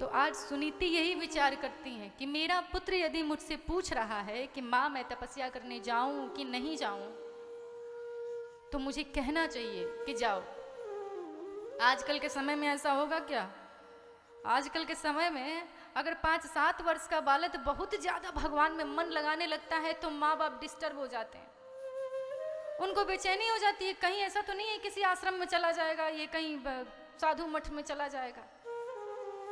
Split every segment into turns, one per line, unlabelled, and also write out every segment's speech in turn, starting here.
तो आज सुनीति यही विचार करती हैं कि मेरा पुत्र यदि मुझसे पूछ रहा है कि माँ मैं तपस्या करने जाऊं कि नहीं जाऊं, तो मुझे कहना चाहिए कि जाओ। आजकल के समय में ऐसा होगा क्या? आजकल के समय में अगर 5-7 वर्ष का बालक बहुत ज्यादा भगवान में मन लगाने लगता है तो माँ बाप डिस्टर्ब हो जाते हैं, उनको बेचैनी हो जाती है। कहीं ऐसा तो नहीं है किसी आश्रम में चला जाएगा, ये कहीं साधु मठ में चला जाएगा,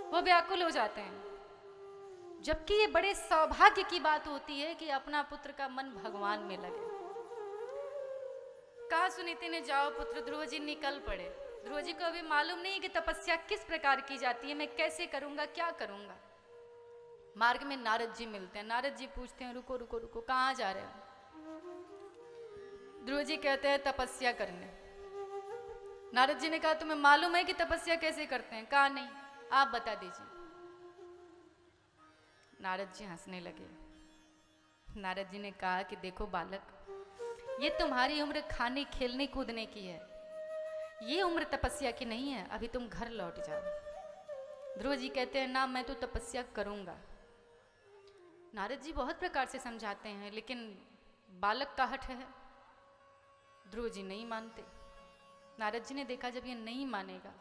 वो व्याकुल हो जाते हैं। जबकि ये बड़े सौभाग्य की बात होती है कि अपना पुत्र का मन भगवान में लगे। कहा सुनीति ने जाओ पुत्र। ध्रुव जी निकल पड़े। ध्रुव जी को अभी मालूम नहीं कि तपस्या किस प्रकार की जाती है, मैं कैसे करूंगा, क्या करूंगा। मार्ग में नारद जी मिलते हैं। नारद जी पूछते हैं रुको रुको रुको, कहाँ जा रहे हो? ध्रुव जी कहते हैं तपस्या करने। नारद जी ने कहा तुम्हें मालूम है कि तपस्या कैसे करते हैं? कहा नहीं, आप बता दीजिए। नारद जी हंसने लगे। नारद जी ने कहा कि देखो बालक, ये तुम्हारी उम्र खाने खेलने कूदने की है, ये उम्र तपस्या की नहीं है, अभी तुम घर लौट जाओ। ध्रुव जी कहते हैं ना, मैं तो तपस्या करूंगा। नारद जी बहुत प्रकार से समझाते हैं, लेकिन बालक का हठ है। ध्रुव जी नहीं मानते। नारद जी ने देखा जब ये नहीं मानेगा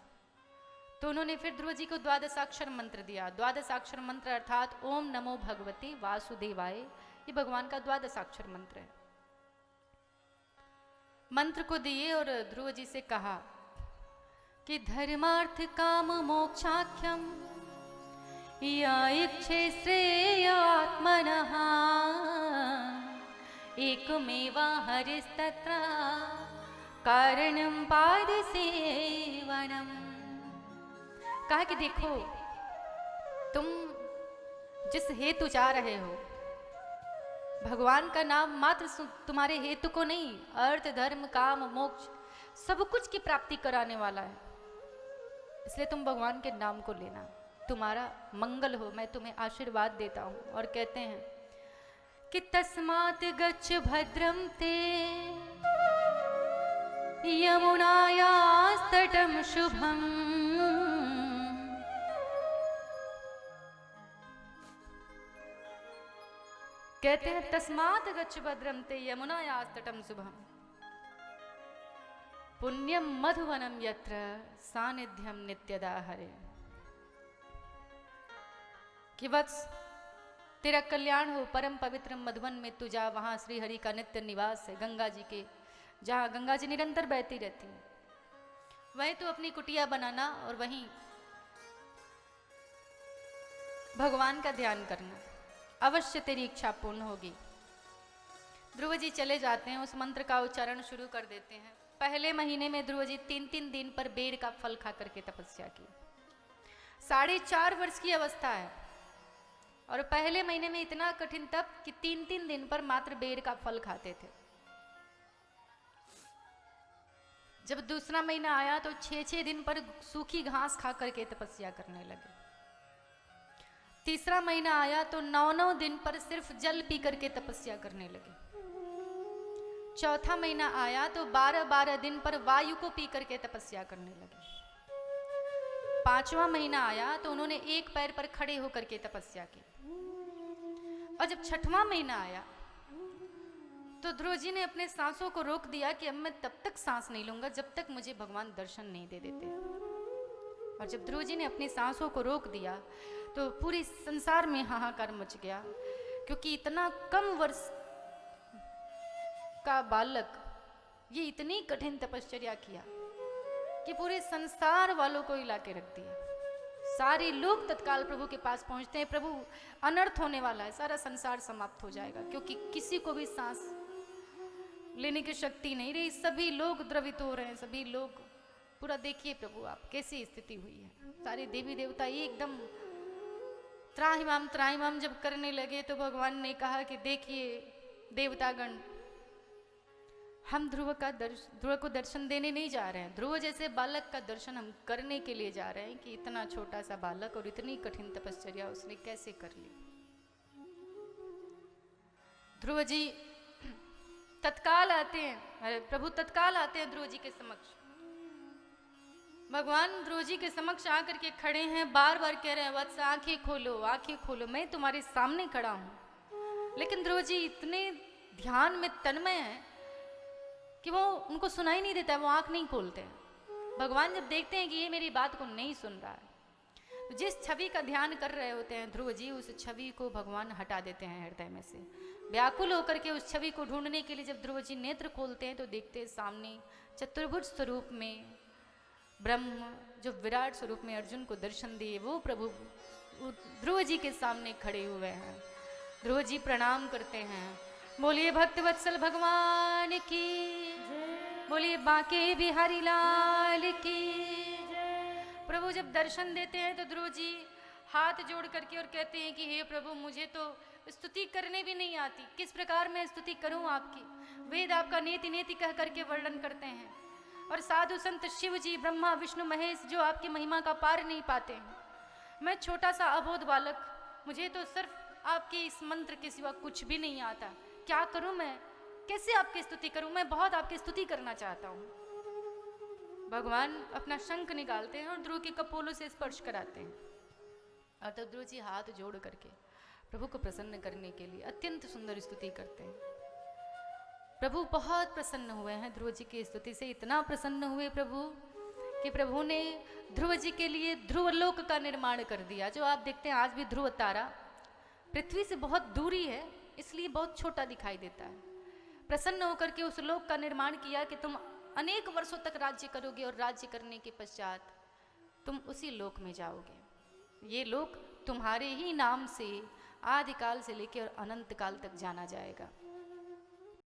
तो उन्होंने फिर ध्रुव जी को द्वादशाक्षर मंत्र दिया। द्वादशाक्षर मंत्र अर्थात ओम नमो भगवते वासुदेवाय, ये भगवान का द्वादशाक्षर मंत्र है। मंत्र को दिए और ध्रुव जी से कहा कि धर्मार्थ काम मोक्षाख्यम या इच्छे श्रेय आत्मनः एकमेवा हरिस्तत्र कारणम पाद सेवनम। कहा कि देखो तुम जिस हेतु जा रहे हो, भगवान का नाम मात्र तुम्हारे हेतु को नहीं, अर्थ धर्म काम मोक्ष सब कुछ की प्राप्ति कराने वाला है। इसलिए तुम भगवान के नाम को लेना, तुम्हारा मंगल हो, मैं तुम्हें आशीर्वाद देता हूं। और कहते हैं कि तस्मात् गच्छ भद्रम ते यमुनायास्तटं शुभम। कहते हैं तस्मात् गच्छ भद्रम ते यमुनायास्तटं शुभम पुण्यम मधुवनम यत्र सानिध्यम नित्यदा हरे। कि वत्स तेरा कल्याण हो, परम पवित्र मधुवन में तू जा, वहां श्री हरि का नित्य निवास है, गंगा जी के, जहां गंगा जी निरंतर बहती रहती है, वहीं तू अपनी कुटिया बनाना और वहीं भगवान का ध्यान करना, अवश्य तेरी इच्छा पूर्ण होगी। ध्रुव जी चले जाते हैं, उस मंत्र का उच्चारण शुरू कर देते हैं। पहले महीने में ध्रुव जी 3-3 दिन पर बेर का फल खा करके तपस्या की। 4.5 वर्ष की अवस्था है और पहले महीने में इतना कठिन तप कि 3-3 दिन पर मात्र बेर का फल खाते थे। जब दूसरा महीना आया तो 6-6 दिन पर सूखी घास खा करके तपस्या करने लगे। तीसरा महीना आया तो 9-9 दिन पर सिर्फ जल पी करके तपस्या करने लगे। चौथा महीना आया तो 12-12 दिन पर वायु को पी करके तपस्या करने लगे। 5वां महीना आया तो उन्होंने एक पैर पर खड़े होकर के तपस्या की। और जब 6वां महीना आया तो ध्रुव जी ने अपने सांसों को रोक दिया कि अब मैं तब तक सांस नहीं लूंगा जब तक मुझे भगवान दर्शन नहीं दे देते। और जब ध्रुव जी ने अपनी सांसों को रोक दिया तो पूरे संसार में हाहाकार मच गया, क्योंकि इतना कम वर्ष का बालक ये इतनी कठिन तपश्चर्या किया कि पूरे संसार वालों को हिला के रख दिया। सारे लोग तत्काल प्रभु के पास पहुंचते हैं, प्रभु अनर्थ होने वाला है, सारा संसार समाप्त हो जाएगा, क्योंकि किसी को भी सांस लेने की शक्ति नहीं रही, सभी लोग द्रवित हो रहे हैं, सभी लोग पूरा देखिए प्रभु आप कैसी स्थिति हुई है। सारे देवी देवता एकदम त्राहिमाम जब करने लगे तो भगवान ने कहा कि देखिए देवतागण, हम ध्रुव को दर्शन देने नहीं जा रहे हैं, ध्रुव जैसे बालक का दर्शन हम करने के लिए जा रहे हैं कि इतना छोटा सा बालक और इतनी कठिन तपश्चर्या उसने कैसे कर ली। ध्रुव जी तत्काल आते हैं, प्रभु तत्काल आते हैं ध्रुव जी के समक्ष भगवान ध्रुव जी के समक्ष आकर के खड़े हैं, बार बार कह रहे हैं वत्स आंखें खोलो, आंखें खोलो, मैं तुम्हारे सामने खड़ा हूं। लेकिन ध्रुव जी इतने ध्यान में तन्मय हैं कि वो उनको सुनाई नहीं देता, वो आंख नहीं खोलते हैं। भगवान जब देखते हैं कि ये मेरी बात को नहीं सुन रहा है, तो जिस छवि का ध्यान कर रहे होते हैं ध्रुव जी, उस छवि को भगवान हटा देते हैं हृदय में से। व्याकुल होकर के उस छवि को ढूंढने के लिए जब ध्रुव जी नेत्र खोलते हैं तो देखते हैं सामने चतुर्भुज स्वरूप में ब्रह्म, जो विराट स्वरूप में अर्जुन को दर्शन दिए, वो प्रभु ध्रुव जी के सामने खड़े हुए हैं। ध्रुव जी प्रणाम करते हैं, बोलिए भक्त वत्सल भगवान की, बोलिए बांके बिहारी लाल की। प्रभु जब दर्शन देते हैं तो ध्रुव जी हाथ जोड़ करके और कहते हैं कि हे प्रभु, मुझे तो स्तुति करने भी नहीं आती, किस प्रकार मैं स्तुति करूं आपकी। वेद आपका नेति नेति कह करके वर्णन करते हैं, और साधु संत शिव जी, ब्रह्मा विष्णु महेश जो आपकी महिमा का पार नहीं पाते हैं। मैं छोटा सा अबोध बालक, मुझे तो सिर्फ आपके इस मंत्र के सिवा कुछ भी नहीं आता। क्या करूं मैं, कैसे आपकी स्तुति करूं, मैं बहुत आपकी स्तुति करना चाहता हूं। भगवान अपना शंख निकालते हैं और ध्रुव के कपोलों से स्पर्श कराते हैं, और तब ध्रुव जी हाथ जोड़ करके प्रभु को प्रसन्न करने के लिए अत्यंत सुंदर स्तुति करते हैं। प्रभु बहुत प्रसन्न हुए हैं ध्रुव जी की स्तुति से, इतना प्रसन्न हुए प्रभु कि प्रभु ने ध्रुव जी के लिए ध्रुवलोक का निर्माण कर दिया। जो आप देखते हैं आज भी ध्रुव तारा पृथ्वी से बहुत दूरी है, इसलिए बहुत छोटा दिखाई देता है। प्रसन्न होकर के उस लोक का निर्माण किया कि तुम अनेक वर्षों तक राज्य करोगे, और राज्य करने के पश्चात तुम उसी लोक में जाओगे। ये लोक तुम्हारे ही नाम से आदिकाल से लेकर अनंत काल तक जाना जाएगा।